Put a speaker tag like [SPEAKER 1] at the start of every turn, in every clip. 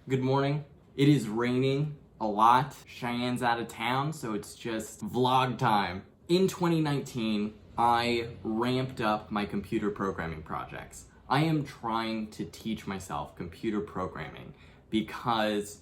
[SPEAKER 1] Good morning. It is raining a lot. Cheyenne's out of town, so it's just vlog time. In 2019, I ramped up my computer programming projects. I am trying to teach myself computer programming because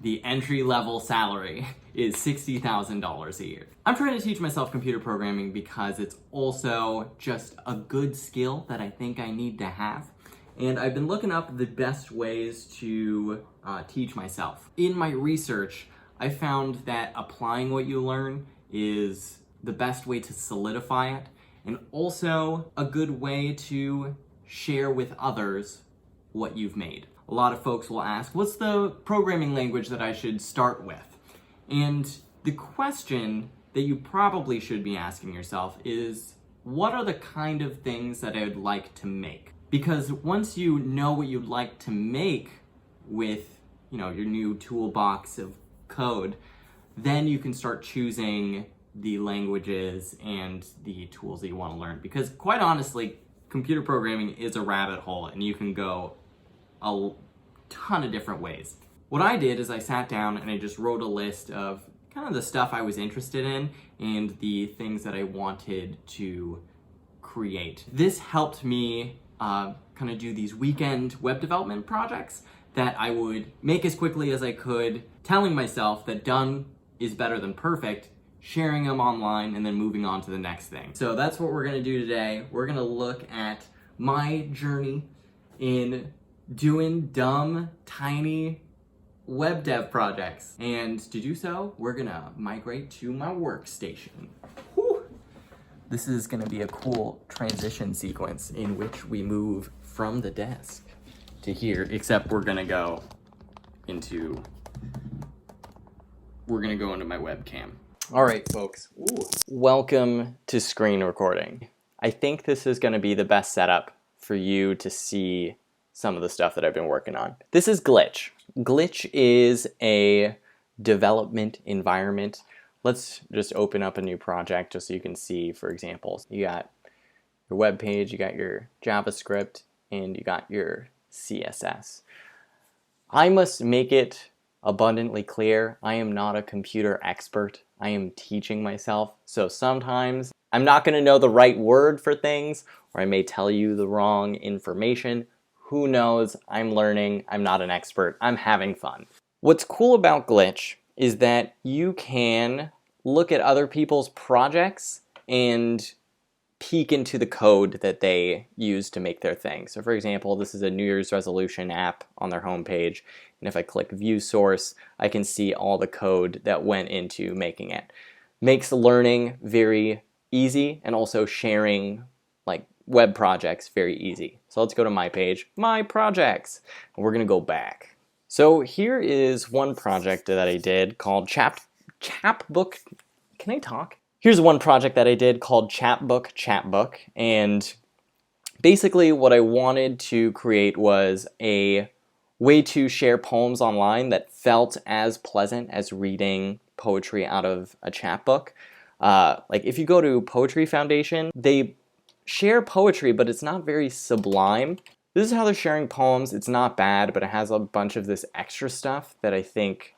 [SPEAKER 1] the entry-level salary is $60,000 a year. I'm trying to teach myself computer programming because it's also just a good skill that I think I need to have. And I've been looking up the best ways to teach myself. In my research, I found that applying what you learn is the best way to solidify it, and also a good way to share with others what you've made. A lot of folks will ask, what's the programming language that I should start with? And the question that you probably should be asking yourself is, what are the kind of things that I would like to make? Because once you know what you'd like to make with, your new toolbox of code, then you can start choosing the languages and the tools that you want to learn. Because quite honestly, computer programming is a rabbit hole and you can go a ton of different ways. What I did is I sat down and I just wrote a list of kind of the stuff I was interested in and the things that I wanted to create. This helped me kind of do these weekend web development projects that I would make as quickly as I could, telling myself that done is better than perfect, sharing them online, and then moving on to the next thing. So that's what we're gonna do today. We're gonna look at my journey in doing dumb, tiny web dev projects. And to do so, we're gonna migrate to my workstation. Whew. This is gonna be a cool transition sequence in which we move from the desk to here, except we're gonna go into my webcam. All right, folks. Ooh. Welcome to screen recording. I think this is gonna be the best setup for you to see some of the stuff that I've been working on. This is Glitch. Glitch is a development environment. Let's just open up a new project just so you can see, for example, you got your web page, you got your JavaScript, and you got your CSS. I must make it abundantly clear, I am not a computer expert. I am teaching myself. So sometimes I'm not gonna know the right word for things, or I may tell you the wrong information. Who knows? I'm learning. I'm not an expert. I'm having fun. What's cool about Glitch is that you can look at other people's projects and peek into the code that they use to make their thing. So for example, this is a New Year's resolution app on their homepage. And if I click view source, I can see all the code that went into making it. Makes learning very easy and also sharing web projects very easy. So let's go to my page, my projects, and we're gonna go back. So here is one project that I did called Chapbook. Can I talk? Here's one project that I did called Chapbook, and basically what I wanted to create was a way to share poems online that felt as pleasant as reading poetry out of a chapbook. Like if you go to Poetry Foundation, they share poetry, but it's not very sublime. This is how they're sharing poems. It's not bad, but it has a bunch of this extra stuff that I think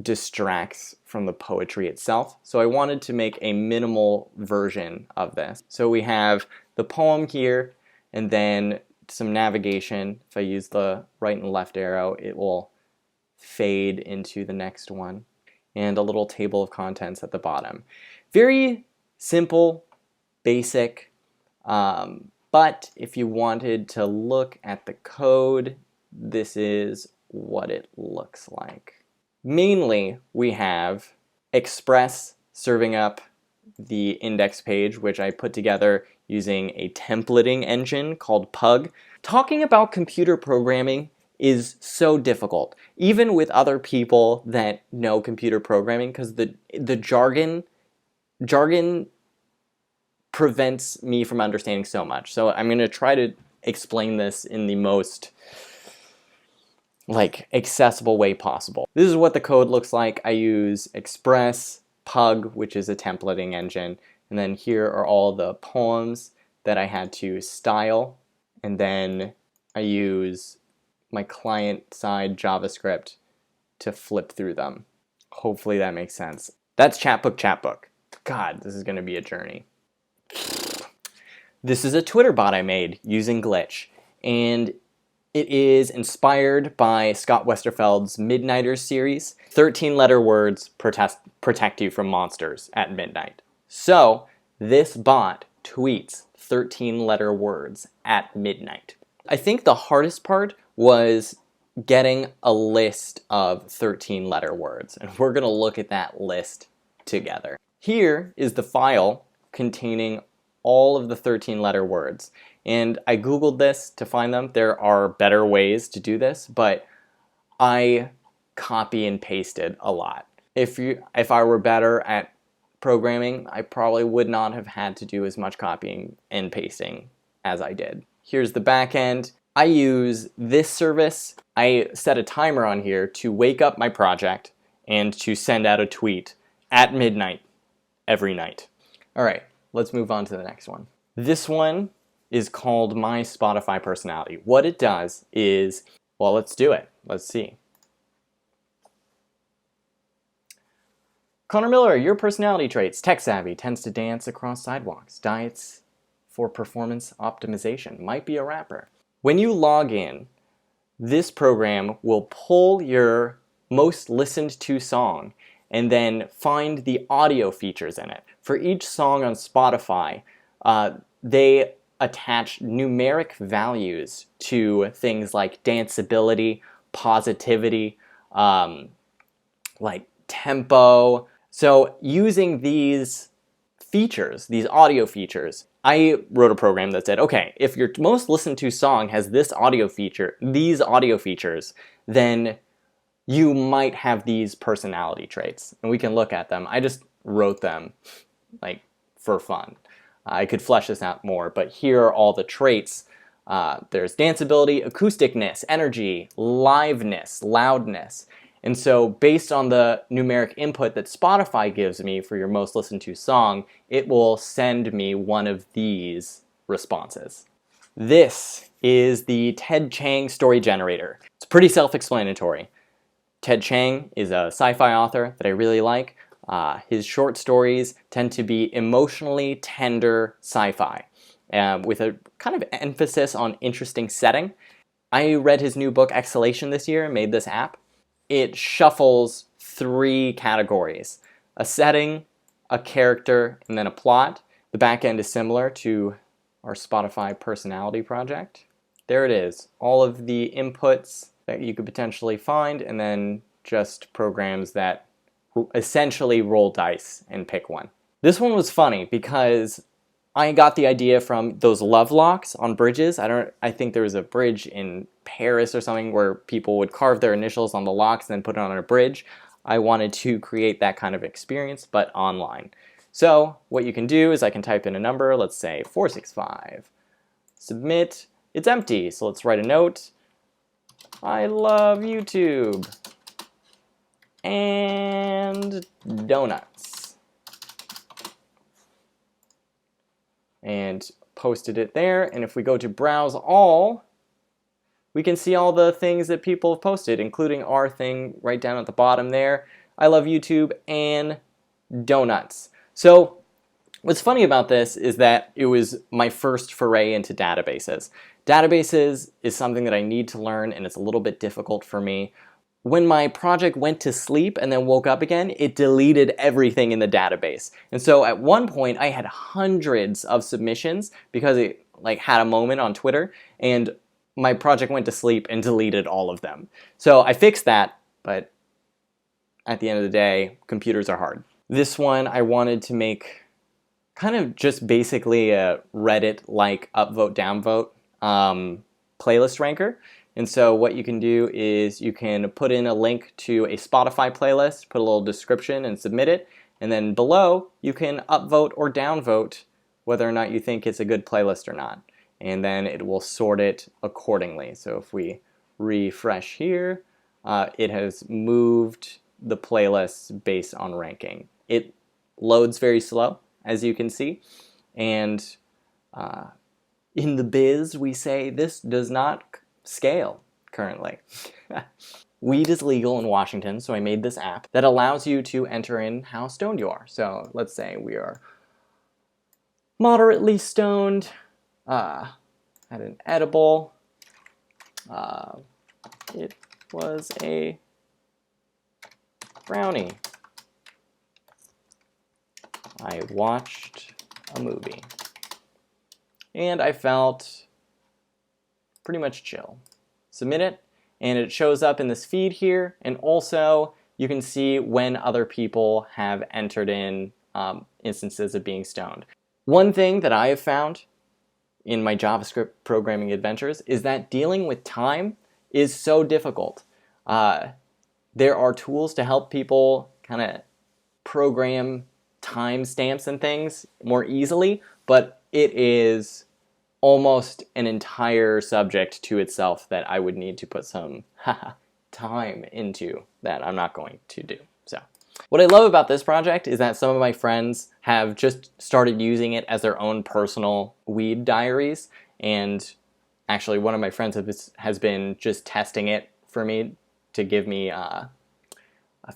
[SPEAKER 1] distracts from the poetry itself. So I wanted to make a minimal version of this. So we have the poem here, and then some navigation. If I use the right and left arrow, it will fade into the next one, and a little table of contents at the bottom. Very simple, basic. But if you wanted to look at the code, this is what it looks like. Mainly, we have Express serving up the index page, which I put together using a templating engine called Pug. Talking about computer programming is so difficult, even with other people that know computer programming, because the jargon prevents me from understanding so much. So I'm going to try to explain this in the most accessible way possible. This is what the code looks like. I use Express, Pug, which is a templating engine, and then here are all the poems that I had to style, and then I use my client-side JavaScript to flip through them. Hopefully that makes sense. That's Chatbook. God, this is going to be a journey. This is a Twitter bot I made using Glitch, and it is inspired by Scott Westerfeld's Midnighters series. 13-letter words protect you from monsters at midnight. So this bot tweets 13-letter words at midnight. I think the hardest part was getting a list of 13-letter words, and we're going to look at that list together. Here is the file containing all of the 13-letter words, and I googled this to find them. There are better ways to do this, but I copy and pasted a lot. If I were better at programming, I probably would not have had to do as much copying and pasting as I did. Here's the back end. I use this service. I set a timer on here to wake up my project and to send out a tweet at midnight every night. All right, let's move on to the next one. This one is called My Spotify Personality. What it does is, well, let's do it. Let's see. Connor Miller, your personality traits: tech savvy, tends to dance across sidewalks, diets for performance optimization, might be a rapper. When you log in, this program will pull your most listened to song and then find the audio features in it. For each song on Spotify, they attach numeric values to things like danceability, positivity, like tempo. So using these features, these audio features, I wrote a program that said, okay, if your most listened to song has this audio feature, these audio features, then you might have these personality traits. And we can look at them. I just wrote them like for fun. I could flesh this out more, but here are all the traits. There's danceability, acousticness, energy, liveness, loudness. And so based on the numeric input that Spotify gives me for your most listened to song, it will send me one of these responses. This is the Ted Chang story generator. It's pretty self-explanatory. Ted Chang is a sci-fi author that I really like. His short stories tend to be emotionally tender sci-fi with a kind of emphasis on interesting setting. I read his new book, Exhalation, this year and made this app. It shuffles 3 categories: a setting, a character, and then a plot. The back end is similar to our Spotify personality project. There it is, all of the inputs that you could potentially find, and then just programs that essentially roll dice and pick one. This one was funny because I got the idea from those love locks on bridges. I think there was a bridge in Paris or something where people would carve their initials on the locks and then put it on a bridge. I wanted to create that kind of experience, but online. So what you can do is I can type in a number, let's say 465. Submit. It's empty, so let's write a note. I love YouTube. And donuts. And posted it there, and if we go to browse all, we can see all the things that people have posted, including our thing right down at the bottom there. I love YouTube and donuts. So what's funny about this is that it was my first foray into databases. Databases is something that I need to learn, and it's a little bit difficult for me. When my project went to sleep and then woke up again, it deleted everything in the database. And so at one point I had hundreds of submissions because it had a moment on Twitter, and my project went to sleep and deleted all of them. So I fixed that, but at the end of the day, computers are hard. This one I wanted to make kind of just basically a Reddit-like upvote, downvote playlist ranker. And so what you can do is you can put in a link to a Spotify playlist, put a little description and submit it, and then below you can upvote or downvote whether or not you think it's a good playlist or not. And then it will sort it accordingly. So if we refresh here, it has moved the playlists based on ranking. It loads very slow, as you can see, and in the biz we say this does not scale. currently. Weed is legal in Washington, so I made this app that allows you to enter in how stoned you are. So let's say we are moderately stoned, had an edible, it was a brownie. I watched a movie. And I felt pretty much chill. Submit it, and it shows up in this feed here, and also you can see when other people have entered in instances of being stoned. One thing that I have found in my JavaScript programming adventures is that dealing with time is so difficult. There are tools to help people kind of program timestamps and things more easily, but it is almost an entire subject to itself that I would need to put some time into that I'm not going to do. So what I love about this project is that some of my friends have just started using it as their own personal weed diaries, and actually one of my friends has been just testing it for me to give me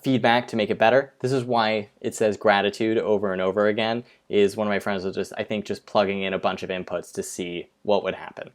[SPEAKER 1] feedback to make it better. This is why it says gratitude over and over again, is one of my friends was just plugging in a bunch of inputs to see what would happen.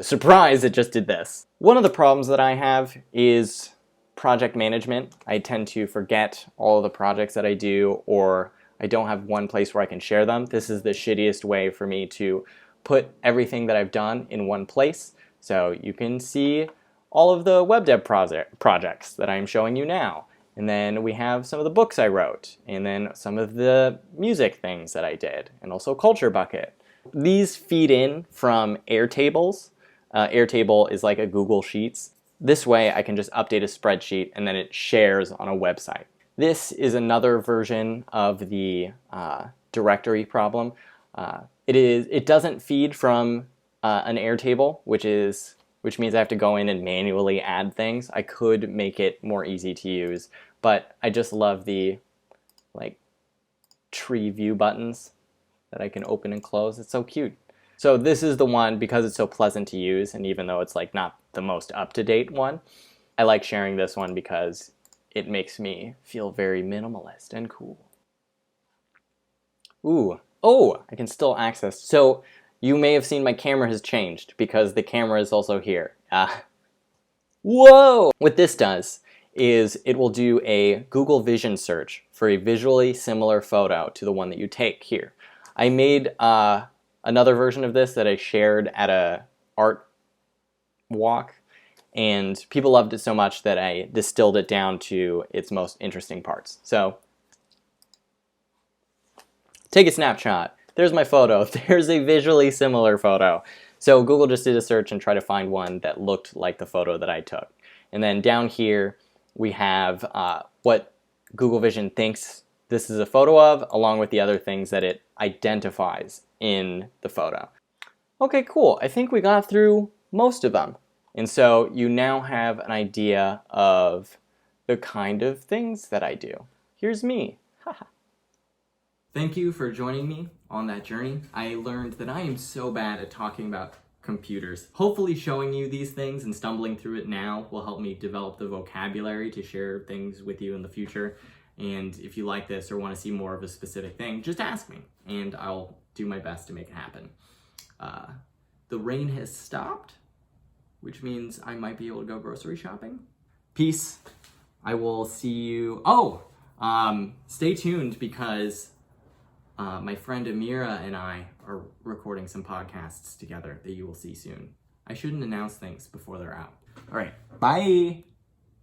[SPEAKER 1] Surprise, it just did this. One of the problems that I have is project management. I tend to forget all of the projects that I do, or I don't have one place where I can share them. This is the shittiest way for me to put everything that I've done in one place. So you can see all of the web dev projects that I'm showing you now. And then we have some of the books I wrote, and then some of the music things that I did, and also Culture Bucket. These feed in from Airtables. Airtable is like a Google Sheets. This way I can just update a spreadsheet and then it shares on a website. This is another version of the directory problem. It doesn't feed from an Airtable, which means I have to go in and manually add things. I could make it more easy to use, but I just love the tree view buttons that I can open and close. It's so cute. So this is the one, because it's so pleasant to use, and even though it's not the most up-to-date one, I like sharing this one because it makes me feel very minimalist and cool. Ooh, oh, I can still access. So you may have seen my camera has changed because the camera is also here. Whoa! What this does is it will do a Google Vision search for a visually similar photo to the one that you take here. I made another version of this that I shared at a art walk, and people loved it so much that I distilled it down to its most interesting parts. So take a snapshot. There's my photo. There's a visually similar photo. So Google just did a search and tried to find one that looked like the photo that I took. And then down here we have what Google Vision thinks this is a photo of, along with the other things that it identifies in the photo. Okay, cool. I think we got through most of them. And so you now have an idea of the kind of things that I do. Here's me. Thank you for joining me on that journey. I learned that I am so bad at talking about computers. Hopefully showing you these things and stumbling through it now will help me develop the vocabulary to share things with you in the future. And if you like this or want to see more of a specific thing, just ask me and I'll do my best to make it happen. The rain has stopped, which means I might be able to go grocery shopping. Peace. I will see you. Oh, stay tuned because my friend Amira and I are recording some podcasts together that you will see soon. I shouldn't announce things before they're out. All right, bye.